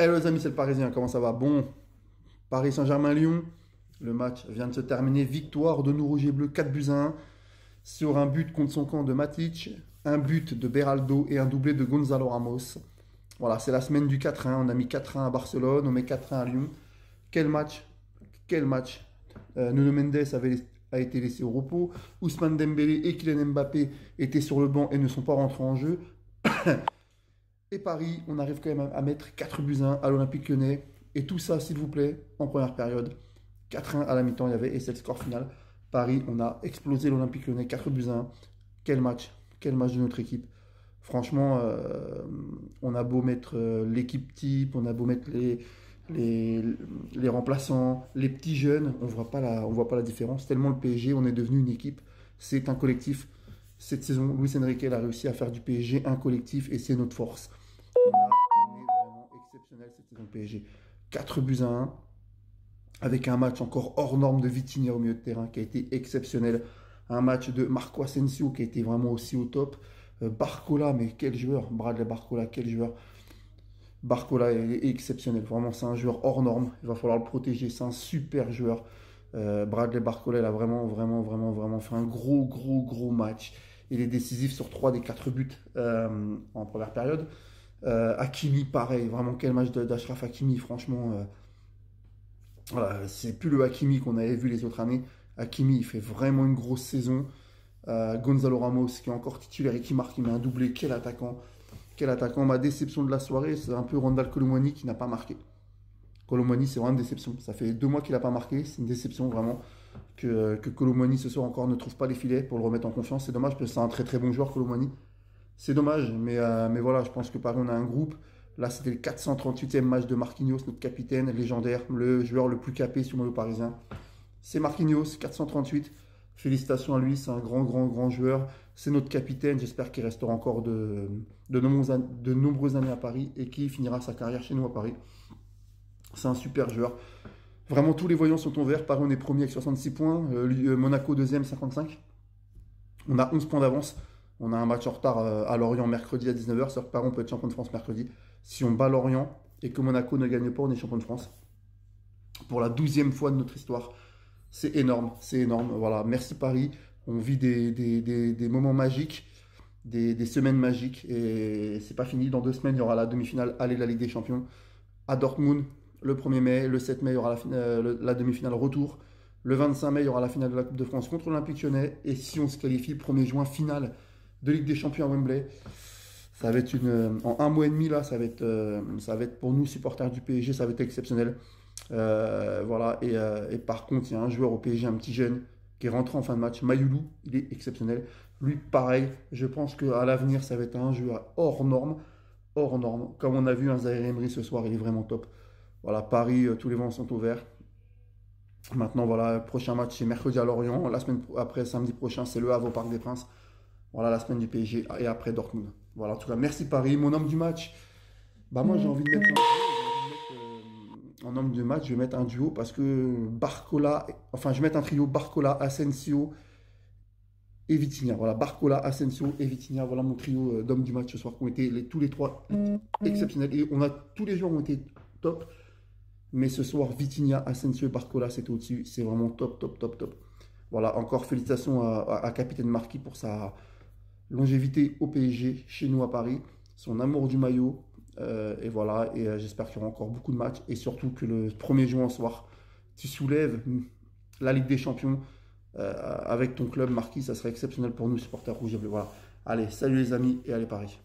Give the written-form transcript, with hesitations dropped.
Hello les amis, c'est le Parisien, comment ça va? Bon, Paris Saint-Germain-Lyon, le match vient de se terminer. Victoire de nos rouges et bleus, 4 buts à 1, sur un but contre son camp de Matic, un but de Beraldo et un doublé de Gonzalo Ramos. Voilà, c'est la semaine du 4-1, on a mis 4-1 à Barcelone, on met 4-1 à Lyon. Quel match, quel match. Nuno Mendes a été laissé au repos, Ousmane Dembélé et Kylian Mbappé étaient sur le banc et ne sont pas rentrés en jeu. Et Paris, on arrive quand même à mettre 4 buts à 1 à l'Olympique Lyonnais. Et tout ça, s'il vous plaît, en première période. 4-1 à la mi-temps, il y avait, et c'est le score final. Paris, on a explosé l'Olympique Lyonnais, 4 buts à 1. Quel match de notre équipe. Franchement, on a beau mettre l'équipe type, on a beau mettre les remplaçants, les petits jeunes, on voit pas la différence. Tellement le PSG, on est devenu une équipe, c'est un collectif. Cette saison, Luis Enrique a réussi à faire du PSG un collectif et c'est notre force. On est vraiment exceptionnel cette saison PSG. 4 buts à 1, avec un match encore hors norme de Vitinha au milieu de terrain qui a été exceptionnel. Un match de Marco Asensio qui a été vraiment aussi au top. Barcola, mais quel joueur. Bradley Barcola, quel joueur. Barcola est exceptionnel. Vraiment, c'est un joueur hors norme. Il va falloir le protéger. C'est un super joueur. Bradley Barcola, il a vraiment fait un gros match. Il est décisif sur 3 des 4 buts en première période. Hakimi, pareil. Vraiment, quel match d'Achraf Hakimi. Franchement, voilà, c'est plus le Hakimi qu'on avait vu les autres années. Hakimi, il fait vraiment une grosse saison. Gonzalo Ramos, qui est encore titulaire et qui marque, il met un doublé. Quel attaquant. Quel attaquant. Ma déception de la soirée, c'est un peu Randal Kolo Muani qui n'a pas marqué. Kolo Muani, c'est vraiment une déception. Ça fait 2 mois qu'il n'a pas marqué. C'est une déception vraiment que Kolo Muani ce soir encore ne trouve pas les filets pour le remettre en confiance. C'est dommage parce que c'est un très bon joueur, Kolo Muani. C'est dommage, mais voilà, je pense que Paris, on a un groupe. Là, c'était le 438e match de Marquinhos, notre capitaine légendaire, le joueur le plus capé sur le maillot parisien. C'est Marquinhos, 438. Félicitations à lui, c'est un grand joueur. C'est notre capitaine, j'espère qu'il restera encore de nombreuses années à Paris et qu'il finira sa carrière chez nous à Paris. C'est un super joueur. Vraiment, tous les voyants sont en vert. Paris, on est premier avec 66 points. Monaco, deuxième, 55. On a 11 points d'avance. On a un match en retard à Lorient mercredi à 19h. C'est-à-dire que Paris, on peut être champion de France mercredi. Si on bat Lorient et que Monaco ne gagne pas, on est champion de France. Pour la 12e fois de notre histoire. C'est énorme, c'est énorme. Voilà, merci Paris. On vit des moments magiques, des semaines magiques. Et c'est pas fini. Dans 2 semaines, il y aura la demi-finale aller de la Ligue des Champions à Dortmund. Le 1er mai, le 7 mai, il y aura la demi-finale retour. Le 25 mai, il y aura la finale de la Coupe de France contre l'Olympique Lyonnais. Et si on se qualifie, 1er juin, finale de Ligue des Champions à Wembley. Ça va être en 1 mois et demi, là, ça va être pour nous, supporters du PSG, ça va être exceptionnel. Voilà, et par contre, il y a un joueur au PSG, un petit jeune, qui est rentré en fin de match, Mayoulou, il est exceptionnel. Lui, pareil, je pense qu'à l'avenir, ça va être un joueur hors norme. Comme on a vu un Zaïre Emery ce soir, il est vraiment top. Voilà, Paris, tous les vents sont ouverts. Maintenant, voilà, le prochain match, c'est mercredi à Lorient. La semaine après, samedi prochain, c'est Le Havre au Parc des Princes. Voilà, la semaine du PSG et après Dortmund. Voilà, en tout cas, merci Paris. Mon homme du match, bah moi, j'ai envie de mettre en homme de match, je vais mettre un duo parce que Barcola, enfin, je vais mettre un trio Barcola, Asensio et Vitinha. Voilà, Barcola, Asensio et Vitinha. Voilà mon trio d'hommes du match ce soir qui ont été tous les 3 exceptionnels. Et tous les joueurs ont été top. Mais ce soir, Vitinha, Asensio et Barcola, c'était au-dessus. C'est vraiment top. Voilà, encore félicitations à Capitaine Marquis pour sa longévité au PSG, chez nous à Paris, son amour du maillot. Et voilà, et j'espère qu'il y aura encore beaucoup de matchs. Et surtout que le 1er juin soir, tu soulèves la Ligue des Champions avec ton club Marquis. Ça serait exceptionnel pour nous, supporters rouges et bleus. Voilà. Allez, salut les amis et allez Paris.